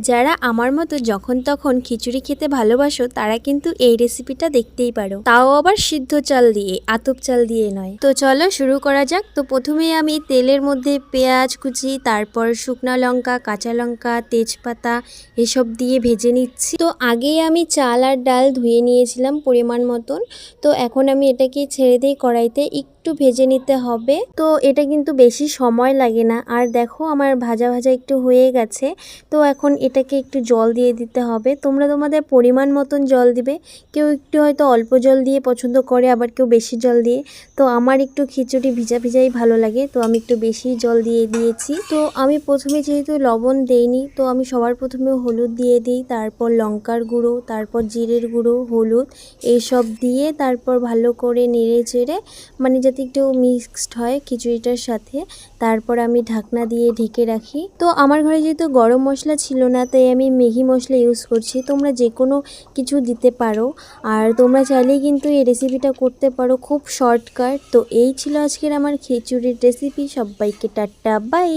যারা আমার মতো যখন তখন খিচুড়ি খেতে ভালোবাসো তারা কিন্তু এই রেসিপিটা দেখতেই পারো, তাও আবার সিদ্ধ চাল দিয়ে, আতপ চাল দিয়ে নয়। তো চলো শুরু করা যাক। তো প্রথমে আমি তেলের মধ্যে পেঁয়াজ কুচি, তারপর শুকনা লঙ্কা, কাঁচা লঙ্কা, তেজপাতা এসব দিয়ে ভেজে নিচ্ছি। তো আগেই আমি চাল আর ডাল ধুয়ে নিয়েছিলাম পরিমাণ মতন। তো এখন আমি এটাকে ছেড়ে দিই কড়াইতে, একটু ভেজে নিতে হবে। তো এটা কিন্তু বেশি সময় লাগে না। আর দেখো আমার ভাজা ভাজা একটু হয়ে গেছে। তো এখন এটাকে একটু জল দিয়ে দিতে হবে। তোমরা তোমাদের পরিমাণ মতন জল দিবে। কেউ একটু হয়তো অল্প জল দিয়ে পছন্দ করে, আবার কেউ বেশি জল দিয়ে। তো আমার একটু খিচুড়ি ভিজা ভিজাই ভালো লাগে, তো আমি একটু বেশি জল দিয়ে দিয়েছি। তো আমি প্রথমে যেহেতু লবণ দেইনি, তো আমি সবার প্রথমে হলুদ দিয়ে দিই, তারপর লঙ্কার গুঁড়ো, তারপর জিরের গুঁড়ো, হলুদ এইসব দিয়ে তারপর ভালো করে নেড়ে চেড়ে, মানে যাতে একটু মিক্সড হয় খিচুড়িটার সাথে, তারপর আমি ঢাকনা দিয়ে ঢেকে রাখি। তো আমার ঘরে যেহেতু গরম মশলা ছিল না, তাই আমি ম্যাগি মশলা ইউজ করছি। তোমরা যে কোনো কিছু দিতে পারো, আর তোমরা চাইলেই কিন্তু এই রেসিপিটা করতে পারো, খুব শর্টকাট। তো এই ছিল আজকের আমার খিচুড়ির রেসিপি। সবাইকে টাটা, বাই।